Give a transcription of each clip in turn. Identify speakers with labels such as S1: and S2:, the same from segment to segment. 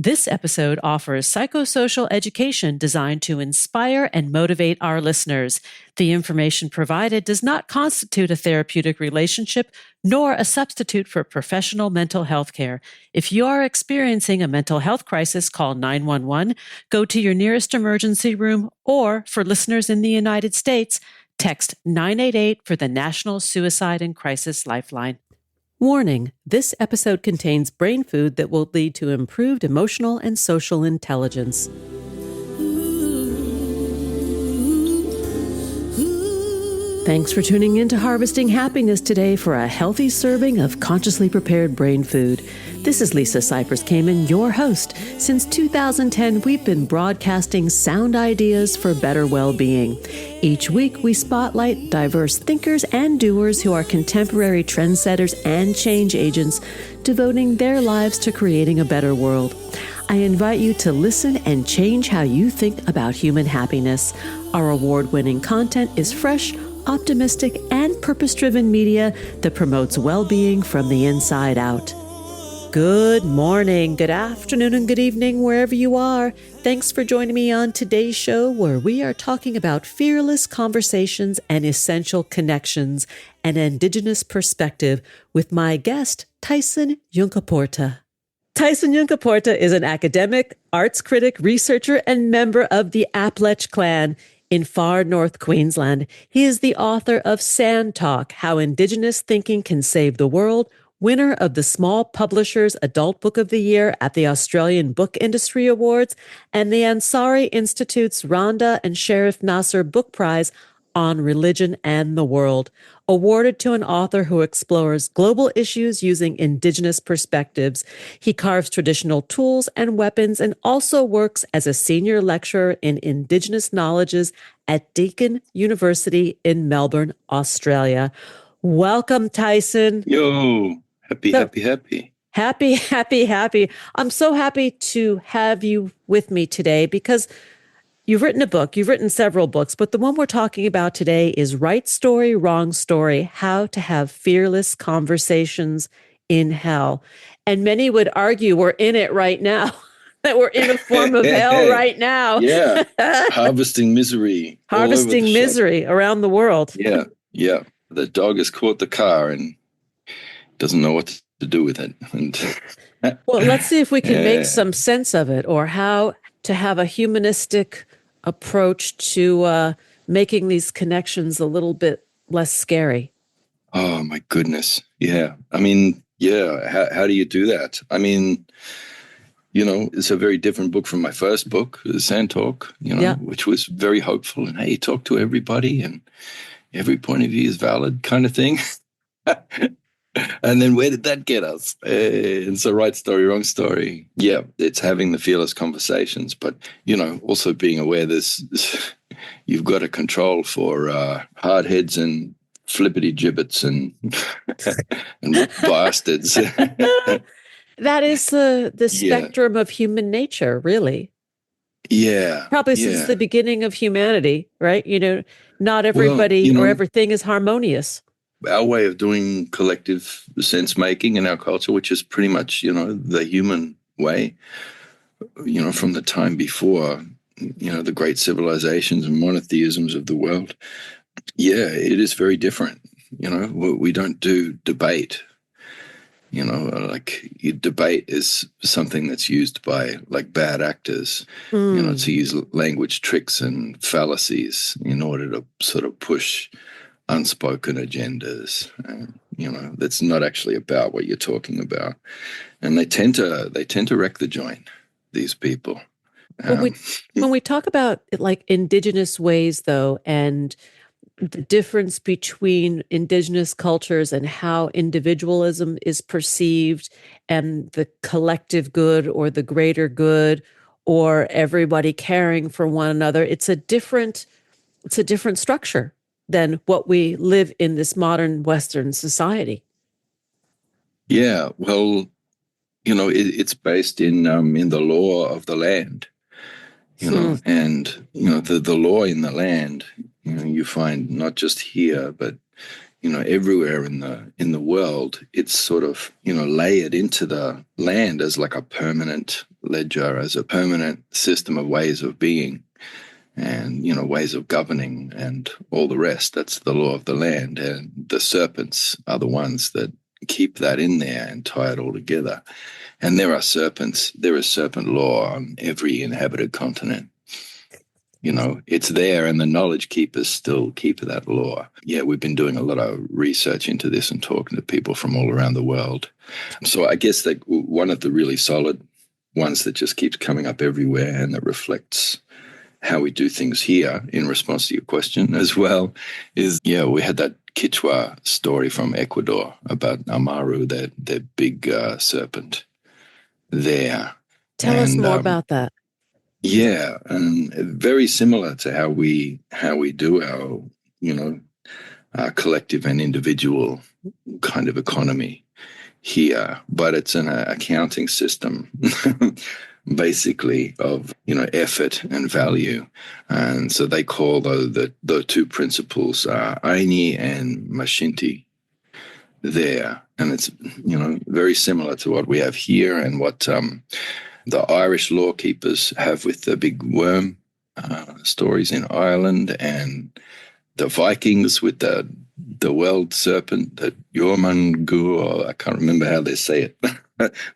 S1: This episode offers psychosocial education designed to inspire and motivate our listeners. The information provided does not constitute a therapeutic relationship nor a substitute for professional mental health care. If you are experiencing a mental health crisis, call 911, go to your nearest emergency room, or for listeners in the United States, text 988 for the National Suicide and Crisis Lifeline. Warning, this episode contains brain food that will lead to improved emotional and social intelligence. Thanks for tuning in to Harvesting Happiness today for a healthy serving of consciously prepared brain food. This is Lisa Cypers Kamen, your host. Since 2010, we've been broadcasting sound ideas for better well-being. Each week, we spotlight diverse thinkers and doers who are contemporary trendsetters and change agents, devoting their lives to creating a better world. I invite you to listen and change how you think about human happiness. Our award-winning content is fresh, optimistic, and purpose-driven media that promotes well-being from the inside out. Good morning, good afternoon, and good evening, wherever you are. Thanks for joining me on today's show, where we are talking about fearless conversations and essential connections, an Indigenous perspective, with my guest, Tyson Yunkaporta. Tyson Yunkaporta is an academic, arts critic, researcher, and member of the Applech clan in far north Queensland. He is the author of Sand Talk, How Indigenous Thinking Can Save the World, winner of the Small Publishers Adult Book of the Year at the Australian Book Industry Awards, and the Ansari Institute's Rhonda and Sheriff Nasser Book Prize on Religion and the World, awarded to an author who explores global issues using Indigenous perspectives. He carves traditional tools and weapons and also works as a senior lecturer in Indigenous knowledges at Deakin University in Melbourne, Australia. Welcome, Tyson.
S2: Yo, happy.
S1: Happy. I'm so happy to have you with me today because you've written a book. You've written several books, but the one we're talking about today is Right Story, Wrong Story, How to Have Fearless Conversations in Hell. And many would argue we're in it right now, that we're in a form of hell right now.
S2: Yeah, harvesting misery.
S1: Harvesting misery around the world.
S2: Yeah. The dog has caught the car and doesn't know what to do with it. And
S1: well, let's see if we can make some sense of it, or how to have a humanistic approach to making these connections a little bit less scary.
S2: Oh, my goodness. Yeah. I mean, how do you do that? I mean, it's a very different book from my first book, Sand Talk, which was very hopeful. And, hey, talk to everybody and every point of view is valid kind of thing. And then where did that get us? It's a right story, wrong story. Yeah, it's having the fearless conversations, but, also being aware you've got a control for hard heads and flippity gibbets and bastards.
S1: That is the spectrum of human nature, really.
S2: Yeah.
S1: Probably since the beginning of humanity, right? Not everybody or everything is harmonious.
S2: Our way of doing collective sense making in our culture, which is pretty much, the human way, from the time before, the great civilizations and monotheisms of the world. Yeah, it is very different. We don't do debate. Debate is something that's used by bad actors, to use language tricks and fallacies in order to sort of push unspoken agendas. That's not actually about what you're talking about. And they tend to wreck the joint, these people.
S1: When we talk about Indigenous ways, though, and the difference between Indigenous cultures and how individualism is perceived and the collective good or the greater good or everybody caring for one another, it's a different structure than what we live in this modern Western society.
S2: Yeah, well, it's based in the law of the land, and the law in the land, you find not just here, but everywhere in the world, it's sort of, layered into the land as like a permanent ledger, as a permanent system of ways of being and, ways of governing and all the rest. That's the law of the land. And the serpents are the ones that keep that in there and tie it all together. And there is serpent law on every inhabited continent. It's there, and the knowledge keepers still keep that law. Yeah, we've been doing a lot of research into this and talking to people from all around the world. So I guess that one of the really solid ones that just keeps coming up everywhere and that reflects how we do things here in response to your question as well is, we had that Quechua story from Ecuador about Amaru, their big serpent there.
S1: Tell us more about that.
S2: Yeah, and very similar to how we do our collective and individual kind of economy here, but it's an accounting system basically of effort and value, and so they call the two principles Aini and Mashinti there, and it's very similar to what we have here and what the Irish law keepers have with the big worm stories in Ireland, and the Vikings with the world serpent, the Jormungur, or I can't remember how they say it,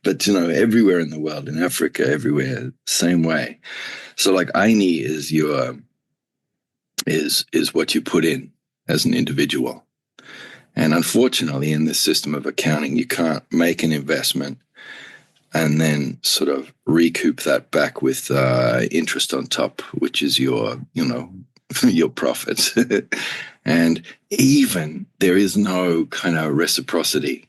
S2: but everywhere in the world, in Africa, everywhere, same way. So like Aini is what you put in as an individual, and unfortunately, in this system of accounting, you can't make an investment and then sort of recoup that back with interest on top, which is your profits. And even there is no kind of reciprocity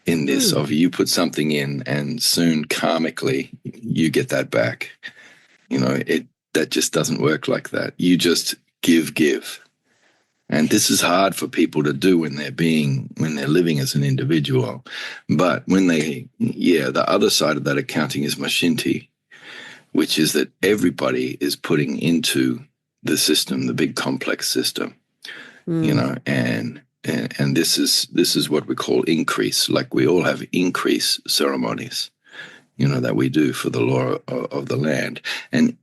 S2: in this of you put something in and soon karmically you get that back. That just doesn't work like that. You just give. And this is hard for people to do when they're living as an individual. But when the other side of that accounting is Mashinti, which is that everybody is putting into the system, the big complex system, and this is what we call increase. Like we all have increase ceremonies, that we do for the law of the land. And,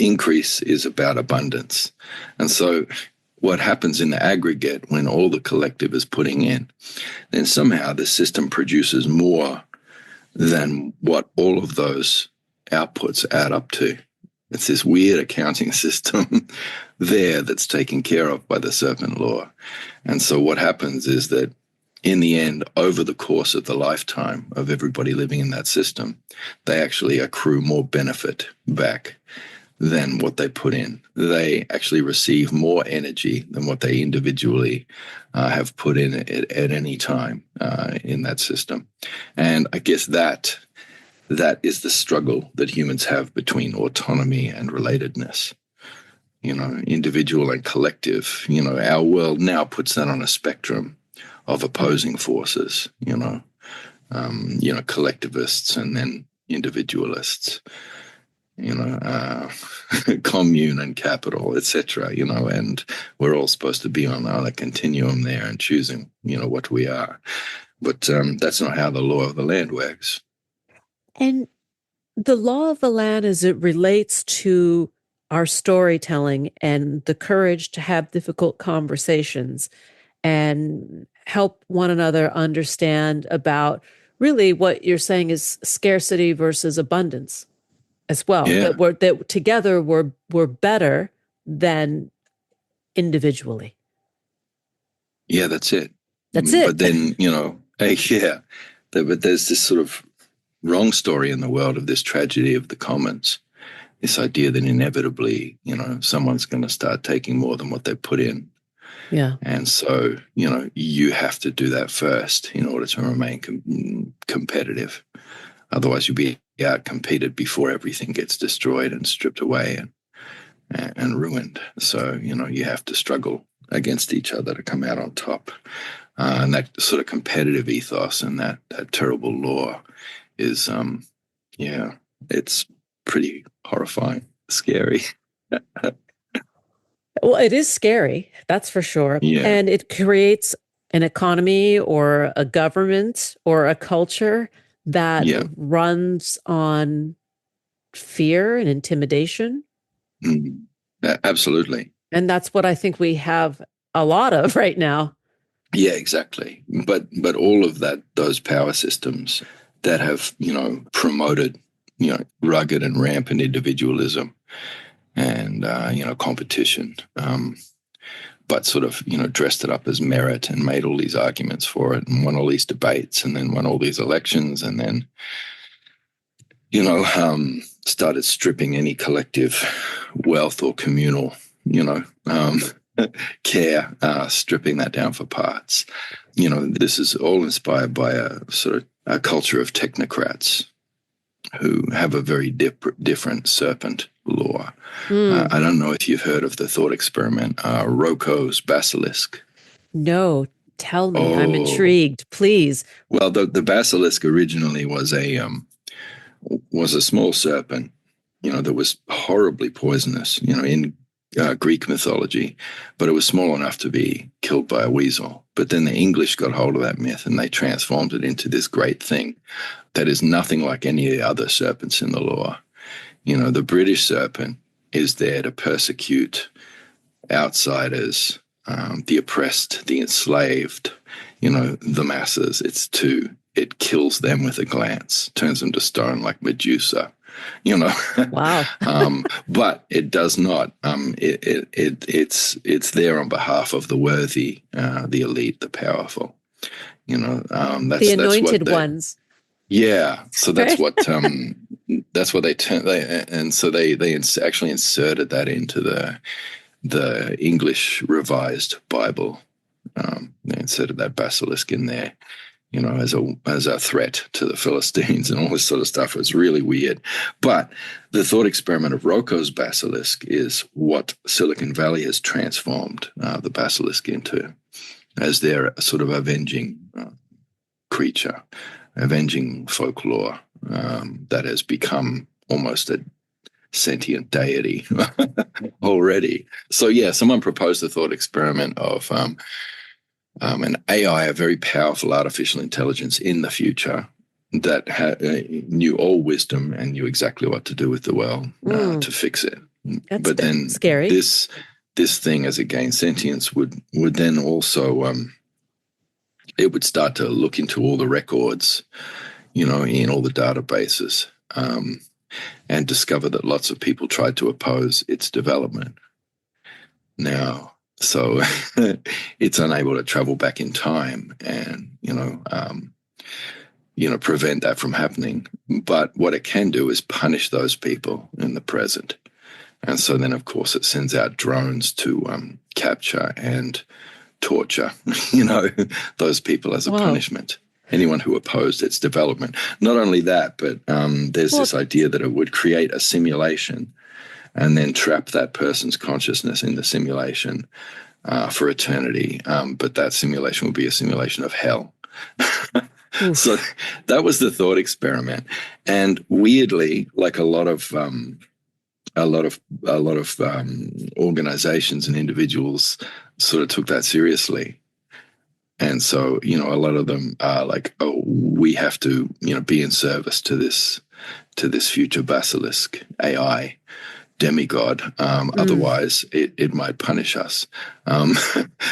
S2: increase is about abundance. And so what happens in the aggregate when all the collective is putting in, then somehow the system produces more than what all of those outputs add up to. It's this weird accounting system there that's taken care of by the serpent law. And so what happens is that in the end, over the course of the lifetime of everybody living in that system, they actually accrue more benefit back than what they put in. They actually receive more energy than what they individually have put in at any time in that system. And I guess that is the struggle that humans have between autonomy and relatedness, individual and collective. Our world now puts that on a spectrum of opposing forces, collectivists and then individualists. Commune and capital, etc. And we're all supposed to be on a continuum there and choosing, what we are. But that's not how the law of the land works.
S1: And the law of the land, as it relates to our storytelling and the courage to have difficult conversations and help one another understand about really what you're saying is scarcity versus abundance as well.
S2: Yeah.
S1: That together we're better than individually.
S2: Yeah, that's it.
S1: That's it.
S2: But then, but there's this sort of wrong story in the world of this tragedy of the commons, this idea that inevitably, someone's going to start taking more than what they put in.
S1: Yeah.
S2: And so, you have to do that first in order to remain competitive. Otherwise, you'll be out-competed before everything gets destroyed and stripped away and ruined. So, you have to struggle against each other to come out on top. And that sort of competitive ethos and that terrible law is, it's pretty horrifying, scary.
S1: Well, it is scary, that's for sure.
S2: Yeah,
S1: And it creates an economy or a government or a culture that
S2: yeah,
S1: runs on fear and intimidation.
S2: mm, absolutely.
S1: And that's what I think we have a lot of right now.
S2: Yeah, exactly. But all of that, those power systems that have, promoted, rugged and rampant individualism and competition, but sort of dressed it up as merit and made all these arguments for it and won all these debates and then won all these elections and then started stripping any collective wealth or communal care, stripping that down for parts. This is all inspired by a sort of a culture of technocrats who have a very different serpent law. I don't know if you've heard of the thought experiment, Roko's basilisk.
S1: No, tell me. I'm
S2: Oh,
S1: intrigued. Please.
S2: well, the basilisk originally was a small serpent, that was horribly poisonous, in Greek mythology, but it was small enough to be killed by a weasel. But then the English got hold of that myth and they transformed it into this great thing that is nothing like any of the other serpents in the law. The British serpent is there to persecute outsiders, the oppressed, the enslaved, the masses. It kills them with a glance, turns them to stone like Medusa.
S1: Wow.
S2: But it does not. It's there on behalf of the worthy, the elite, the powerful.
S1: The anointed ones.
S2: Yeah. So that's
S1: Right?
S2: what they turn. And so they actually inserted that into the English Revised Bible. They inserted that basilisk in there, as a threat to the Philistines and all this sort of stuff. It was really weird. But the thought experiment of Roko's basilisk is what Silicon Valley has transformed the basilisk into, as their sort of avenging creature, avenging folklore that has become almost a sentient deity already. So yeah, someone proposed the thought experiment of an AI, a very powerful artificial intelligence in the future that knew all wisdom and knew exactly what to do with the world to fix it.
S1: That's
S2: But then
S1: scary.
S2: this thing, as it gained sentience, would then also it would start to look into all the records, in all the databases, and discover that lots of people tried to oppose its development. Now, so it's unable to travel back in time and, prevent that from happening. But what it can do is punish those people in the present. And so then, of course, it sends out drones to capture and torture, those people as a punishment. Anyone who opposed its development. Not only that, but there's this idea that it would create a simulation and then trap that person's consciousness in the simulation for eternity. But that simulation will be a simulation of hell. So that was the thought experiment. And weirdly, like a lot of organizations and individuals sort of took that seriously. And so, a lot of them are like, oh, we have to, be in service to this future basilisk AI demigod. Otherwise, it might punish us. And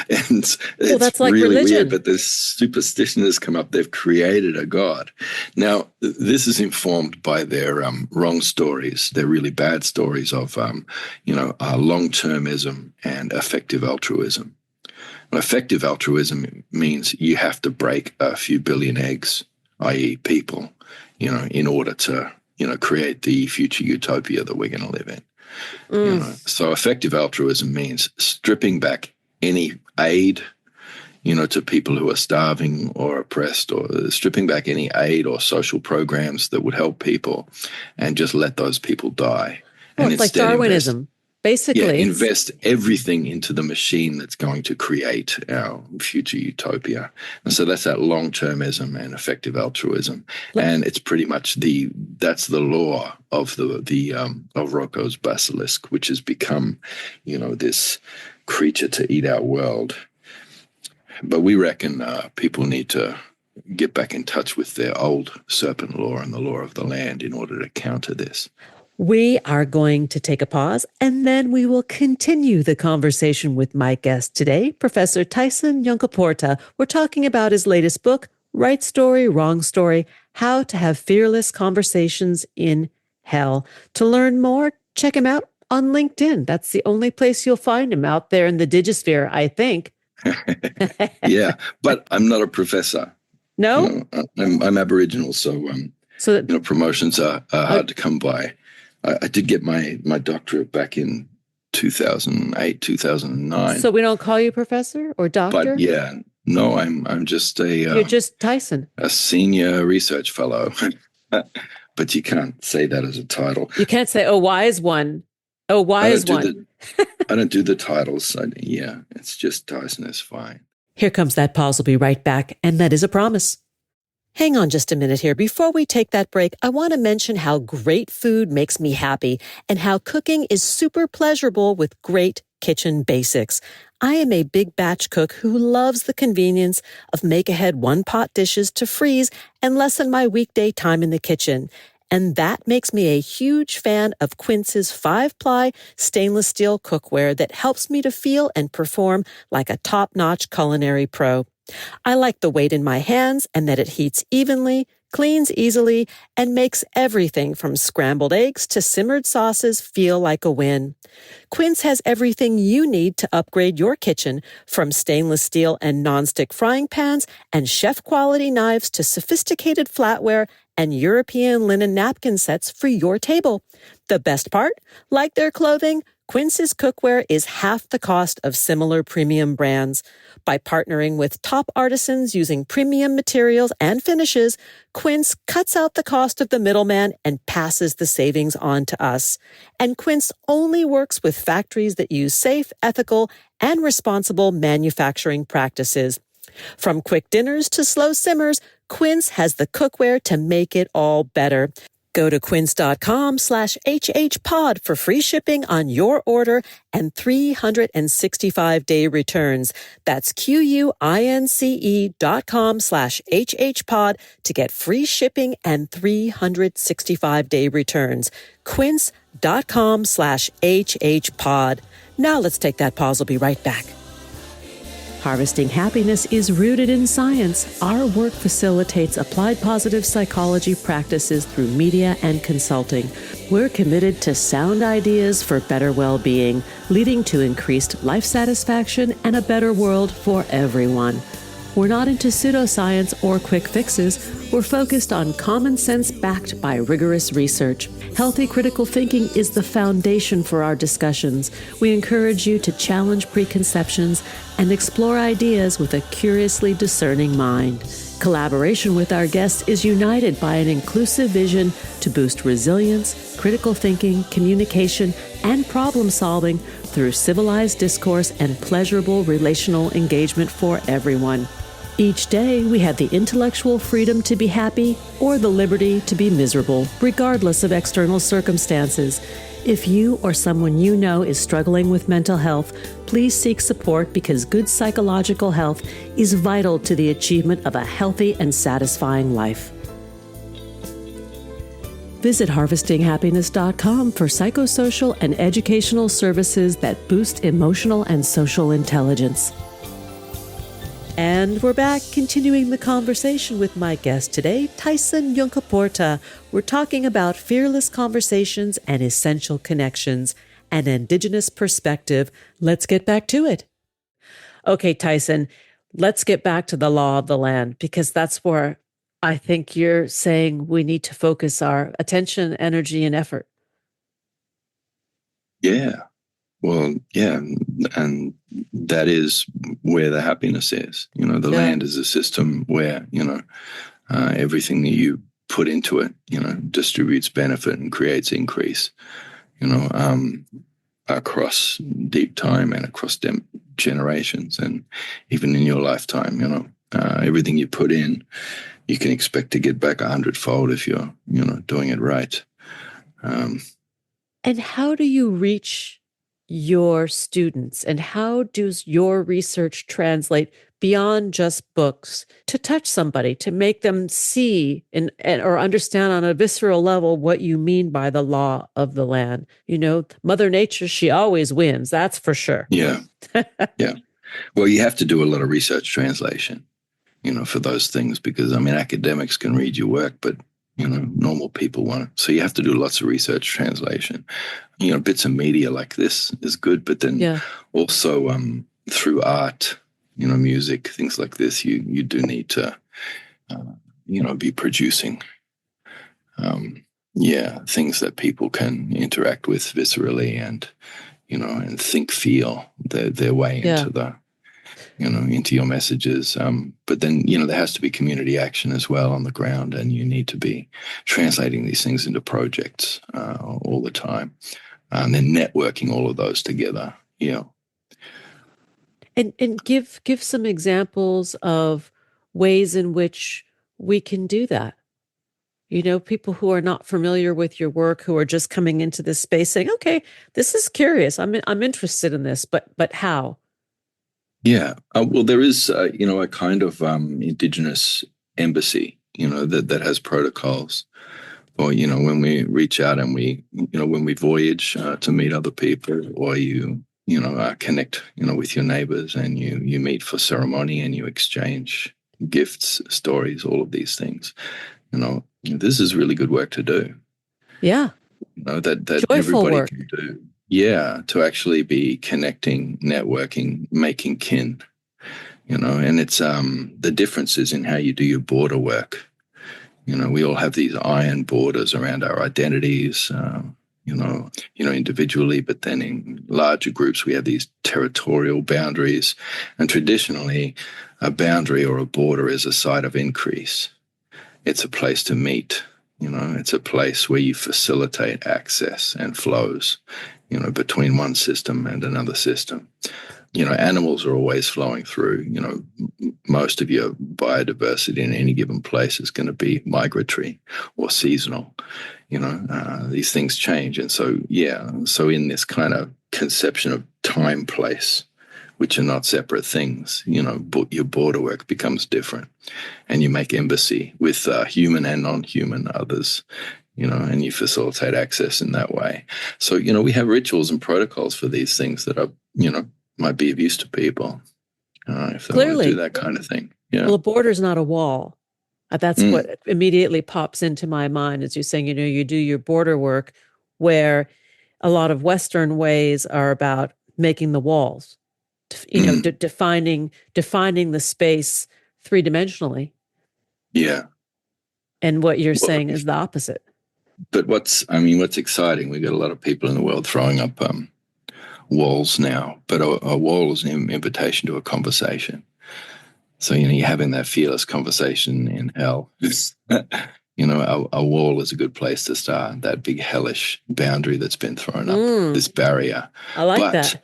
S2: it's
S1: that's like
S2: really
S1: religion.
S2: weird, but this superstition has come up. They've created a god. Now, this is informed by their wrong stories, their really bad stories of, long-termism and effective altruism. Effective altruism means you have to break a few billion eggs, i.e. people, in order to, create the future utopia that we're going to live in. So effective altruism means stripping back any aid, to people who are starving or oppressed, or stripping back any aid or social programs that would help people and just let those people die.
S1: Well,
S2: And
S1: it's like Darwinism. Basically,
S2: invest everything into the machine that's going to create our future utopia. And so that's that long-termism and effective altruism. And it's pretty much that's the law of of Rocco's basilisk, which has become, this creature to eat our world. But we reckon people need to get back in touch with their old serpent law and the law of the land in order to counter this.
S1: We are going to take a pause, and then we will continue the conversation with my guest today, Professor Tyson Yunkaporta. We're talking about his latest book, Right Story, Wrong Story, How to Have Fearless Conversations in Hell. To learn more, check him out on LinkedIn. That's the only place you'll find him out there in the digisphere, I think.
S2: Yeah, but I'm not a professor.
S1: No?
S2: I'm Aboriginal, so promotions are hard to come by. I did get my doctorate back in 2008, 2009.
S1: So we don't call you professor or doctor?
S2: But no, I'm just
S1: You're just Tyson.
S2: A senior research fellow. But you can't say that as a title.
S1: You can't say, wise one. Oh, wise one.
S2: I don't do the titles. It's just Tyson is fine.
S1: Here comes that pause. We'll be right back. And that is a promise. Hang on just a minute here. Before we take that break, I want to mention how great food makes me happy and how cooking is super pleasurable with great kitchen basics. I am a big batch cook who loves the convenience of make-ahead one-pot dishes to freeze and lessen my weekday time in the kitchen. And that makes me a huge fan of Quince's 5-ply stainless steel cookware that helps me to feel and perform like a top-notch culinary pro. I like the weight in my hands and that it heats evenly, cleans easily, and makes everything from scrambled eggs to simmered sauces feel like a win. Quince has everything you need to upgrade your kitchen, from stainless steel and nonstick frying pans and chef-quality knives to sophisticated flatware and European linen napkin sets for your table. The best part? Like their clothing, Quince's cookware is half the cost of similar premium brands. By partnering with top artisans using premium materials and finishes, Quince cuts out the cost of the middleman and passes the savings on to us. And Quince only works with factories that use safe, ethical, and responsible manufacturing practices. From quick dinners to slow simmers, Quince has the cookware to make it all better. Go to quince.com/HHpod for free shipping on your order and 365-day returns. That's QUINCE.com/HHpod to get free shipping and 365-day returns. Quince.com/HHpod. Now let's take that pause. We'll be right back. Harvesting Happiness is rooted in science. Our work facilitates applied positive psychology practices through media and consulting. We're committed to sound ideas for better well-being, leading to increased life satisfaction and a better world for everyone. We're not into pseudoscience or quick fixes. We're focused on common sense backed by rigorous research. Healthy critical thinking is the foundation for our discussions. We encourage you to challenge preconceptions and explore ideas with a curiously discerning mind. Collaboration with our guests is united by an inclusive vision to boost resilience, critical thinking, communication, and problem solving through civilized discourse and pleasurable relational engagement for everyone. Each day, we have the intellectual freedom to be happy or the liberty to be miserable, regardless of external circumstances. If you or someone you know is struggling with mental health, please seek support because good psychological health is vital to the achievement of a healthy and satisfying life. Visit harvestinghappiness.com for psychosocial and educational services that boost emotional and social intelligence. And we're back, continuing the conversation with my guest today, Tyson Yunkaporta. We're talking about fearless conversations and essential connections, an Indigenous perspective. Let's get back to it. Okay, Tyson, let's get back to the law of the land, because that's where I think you're saying we need to focus our attention, energy, and effort.
S2: Yeah. Well, yeah, and that is where the happiness is. The land is a system where, everything that you put into it, distributes benefit and creates increase. across deep time and across generations, and even in your lifetime. Everything you put in, you can expect to get back 100-fold if you're doing it right.
S1: And how do you reach your students, and how does your research translate beyond just books to touch somebody, to make them see and or understand on a visceral level what you mean by the law of the land? Mother Nature, she always wins, that's for sure.
S2: Yeah. Yeah. Well, you have to do a lot of research translation, for those things, because academics can read your work, but normal people won't. So you have to do lots of research translation. Bits of media like this is good, but then also through art, music, things like this, you do need to, be producing, things that people can interact with viscerally and, and feel their way into the, into your messages. But then, there has to be community action as well on the ground, and you need to be translating these things into projects all the time, and then networking all of those together. Yeah.
S1: And give some examples of ways in which we can do that. People who are not familiar with your work, who are just coming into this space saying, okay, this is curious. I'm interested in this, but how?
S2: Yeah. Well, there is, a kind of Indigenous embassy, that has protocols. Or, when we reach out and when we voyage to meet other people, or connect, with your neighbors, and you meet for ceremony and you exchange gifts, stories, all of these things. This is really good work to do.
S1: Yeah.
S2: That
S1: joyful
S2: everybody
S1: work
S2: can do. Yeah, to actually be connecting, networking, making kin, and it's the differences in how you do your border work. We all have these iron borders around our identities, individually, but then in larger groups, we have these territorial boundaries. And traditionally, a boundary or a border is a site of increase. It's a place to meet, it's a place where you facilitate access and flows, between one system and another system. Animals are always flowing through. Most of your biodiversity in any given place is going to be migratory or seasonal. These things change. And so in this kind of conception of time, place, which are not separate things, your border work becomes different. And you make embassy with human and non-human others, and you facilitate access in that way. So, we have rituals and protocols for these things that are, might be of use to people if they want to do that kind of thing. Yeah.
S1: Well, a border's not a wall. That's what immediately pops into my mind as you're saying, you do your border work, where a lot of Western ways are about making the walls, defining the space three-dimensionally.
S2: Yeah.
S1: And what you're saying is the opposite.
S2: But what's exciting, we've got a lot of people in the world throwing up walls now, but a wall is an invitation to a conversation. So, you're having that fearless conversation in hell. A wall is a good place to start, that big hellish boundary that's been thrown up, this barrier.
S1: I like that.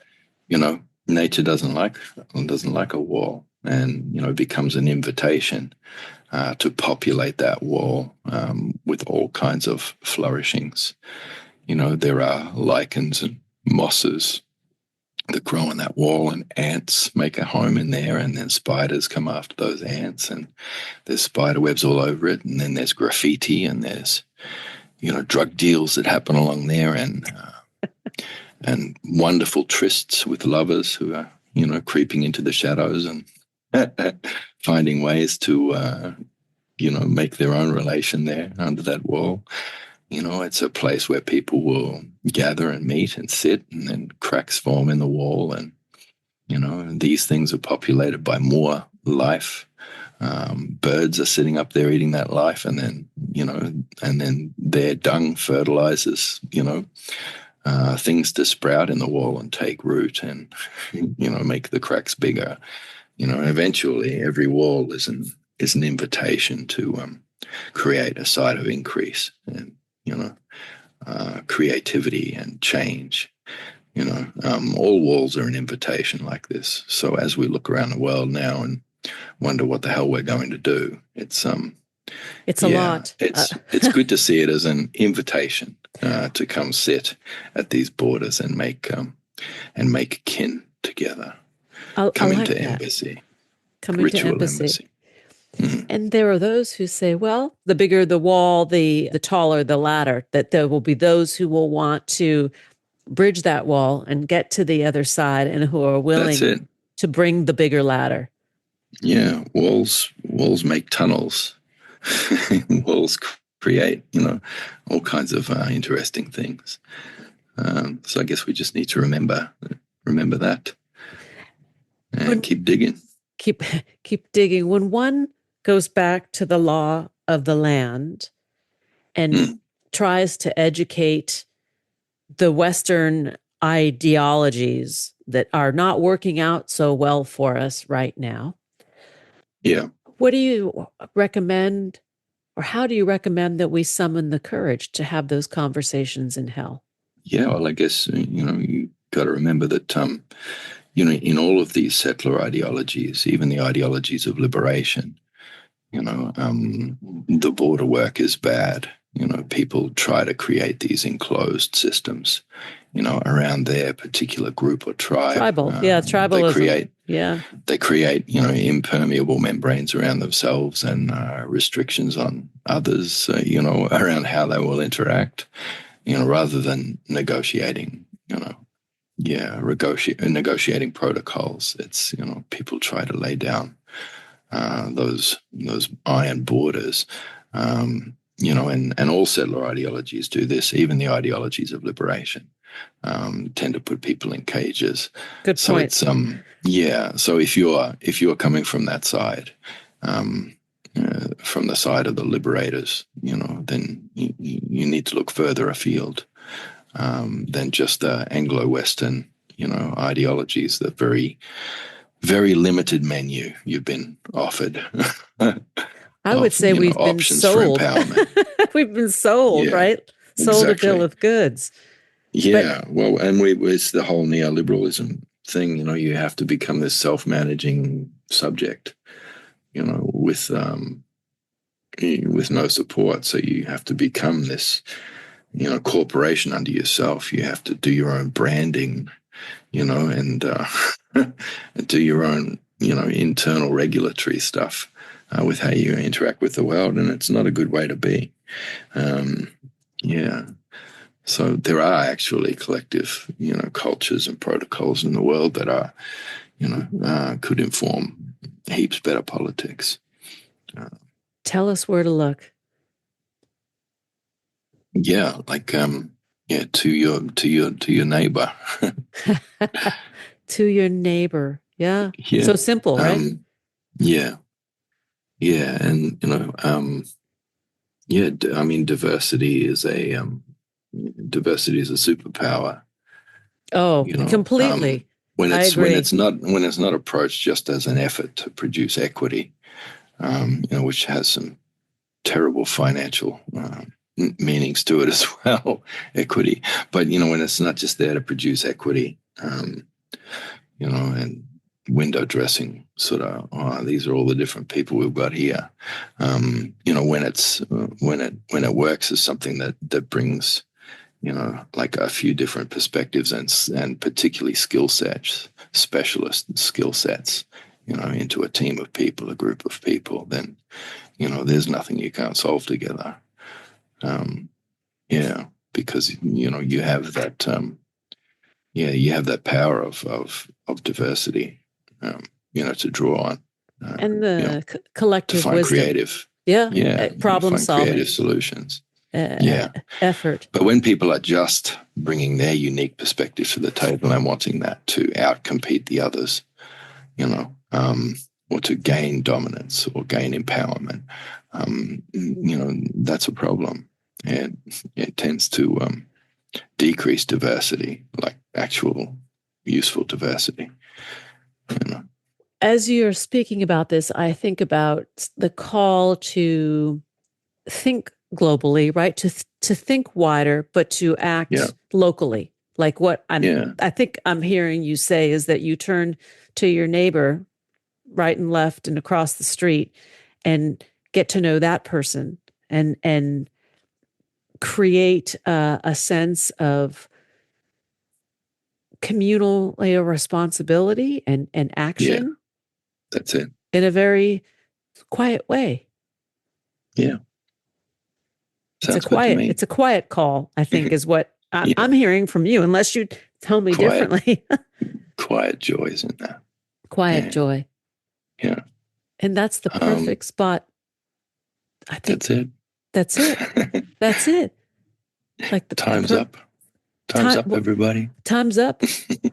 S2: Nature doesn't like a wall, and, it becomes an invitation to populate that wall with all kinds of flourishings. There are lichens and mosses that grow on that wall, and ants make a home in there, and then spiders come after those ants, and there's spider webs all over it, and then there's graffiti, and there's drug deals that happen along there, and wonderful trysts with lovers who are creeping into the shadows and finding ways to make their own relation there under that wall. It's a place where people will gather and meet and sit, and then cracks form in the wall. And, these things are populated by more life. Birds are sitting up there eating that life, and then their dung fertilizes, things to sprout in the wall and take root and, make the cracks bigger. Eventually every wall is an invitation to create a site of increase and, creativity and change. All walls are an invitation like this. So as we look around the world now and wonder what the hell we're going to do, it's
S1: a lot.
S2: It's good to see it as an invitation to come sit at these borders and make kin together. Come into embassy. Ritual embassy. Mm-hmm.
S1: And there are those who say, well, the bigger the wall, the taller the ladder, that there will be those who will want to bridge that wall and get to the other side and who are willing to bring the bigger ladder.
S2: Yeah, walls make tunnels. Walls create, all kinds of interesting things. So I guess we just need to remember that and keep digging.
S1: Keep digging. When one goes back to the law of the land and tries to educate the Western ideologies that are not working out so well for us right now.
S2: Yeah.
S1: What do you recommend, or how do you recommend that we summon the courage to have those conversations in hell?
S2: Yeah, well, I guess, you got to remember that, in all of these settler ideologies, even the ideologies of liberation, the border work is bad. People try to create these enclosed systems, around their particular group or tribe.
S1: Tribalism.
S2: They create, impermeable membranes around themselves and restrictions on others, around how they will interact, rather than negotiating, negotiating protocols. It's, people try to lay down those iron borders, and all settler ideologies do this. Even the ideologies of liberation tend to put people in cages.
S1: Good point.
S2: So it's So if you're coming from that side, from the side of the liberators, then you need to look further afield than just the Anglo-Western, ideologies. The very, very limited menu you've been offered.
S1: I would say we've been sold. We've been sold, right? Sold a bill of goods.
S2: Yeah, and it's the whole neoliberalism thing. You have to become this self-managing subject, with no support. So you have to become this, corporation unto yourself. You have to do your own branding, and do your own, internal regulatory stuff with how you interact with the world. And it's not a good way to be. So there are actually collective, cultures and protocols in the world that are, could inform heaps better politics.
S1: Tell us where to look.
S2: Yeah, like to your neighbor.
S1: To your neighbor. Yeah. So simple, right?
S2: Yeah, and I mean, diversity is a superpower.
S1: Oh, completely.
S2: When it's not approached just as an effort to produce equity, which has some terrible financial meanings to it as well, equity. But when it's not just there to produce equity, and window dressing, sort of, these are all the different people we've got here. When it works as something that brings, like a few different perspectives and particularly skill sets, specialist skill sets, into a team of people, a group of people, then, there's nothing you can't solve together. Because, you have that, you have that power of diversity, to draw on.
S1: And the collective
S2: to find
S1: wisdom.
S2: Creative.
S1: Problem solving.
S2: Creative solutions.
S1: Effort.
S2: But when people are just bringing their unique perspective to the table and wanting that to outcompete the others, or to gain dominance or gain empowerment, that's a problem. And it tends to decrease diversity, like actual useful diversity.
S1: As you're speaking about this, I think about the call to think globally, right? To think wider, but to act locally, Like what I think I'm hearing you say is that you turn to your neighbor right and left and across the street and get to know that person and create a sense of communal responsibility and action.
S2: Yeah, that's it.
S1: In a very quiet way.
S2: Yeah.
S1: It's a quiet call, I think, is what I'm hearing from you, unless you tell me differently.
S2: Quiet joy, isn't that?
S1: Quiet joy.
S2: Yeah.
S1: And that's the perfect spot. I think
S2: that's it.
S1: That's it. That's it. Like
S2: time's up. Time's up, everybody.
S1: Time's up.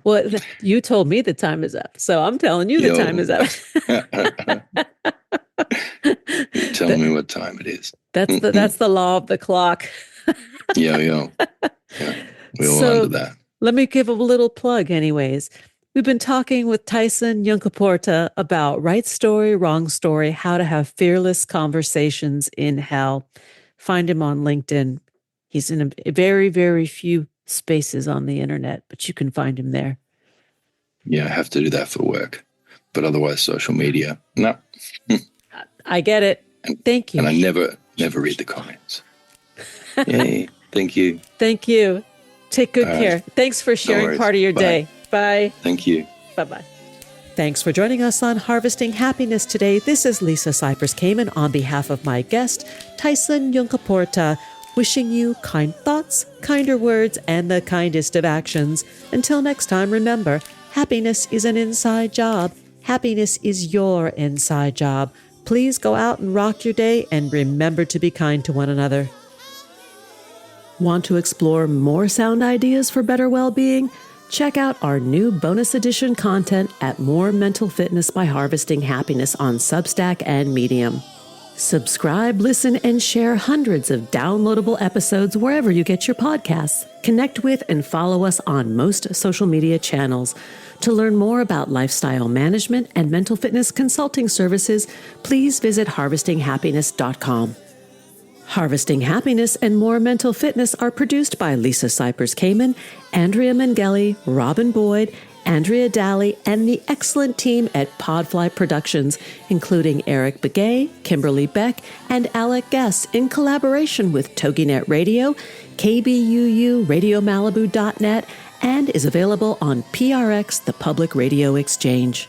S1: Well, you told me the time is up, so I'm telling you the time is up.
S2: You're telling me what time it is.
S1: That's the law of the clock.
S2: Yeah. We all under that.
S1: Let me give a little plug anyways. We've been talking with Tyson Yunkaporta about right story, wrong story, how to have fearless conversations in hell. Find him on LinkedIn. He's in a very, very few spaces on the internet, but you can find him there.
S2: Yeah, I have to do that for work. But otherwise, social media, no.
S1: I get it. Thank you.
S2: And I never read the comments. Yay. Thank you.
S1: Thank you. Take good care. Thanks for sharing part of your day. Bye.
S2: Thank you.
S1: Bye-bye. Thanks for joining us on Harvesting Happiness today. This is Lisa Cypers Kamen on behalf of my guest, Tyson Yunkaporta, wishing you kind thoughts, kinder words, and the kindest of actions. Until next time, remember, happiness is an inside job. Happiness is your inside job. Please go out and rock your day and remember to be kind to one another. Want to explore more sound ideas for better well-being? Check out our new bonus edition content at More Mental Fitness by Harvesting Happiness on Substack and Medium. Subscribe, listen, and share hundreds of downloadable episodes wherever you get your podcasts. Connect with and follow us on most social media channels. To learn more about lifestyle management and mental fitness consulting services, please visit harvestinghappiness.com. Harvesting Happiness and More Mental Fitness are produced by Lisa Cypers Kamen, Andrea Mengele, Robin Boyd, Andrea Daly, and the excellent team at Podfly Productions, including Eric Begay, Kimberly Beck, and Alec Guess, in collaboration with TogiNet Radio, KBUU, RadioMalibu.net, and is available on PRX, the Public Radio Exchange.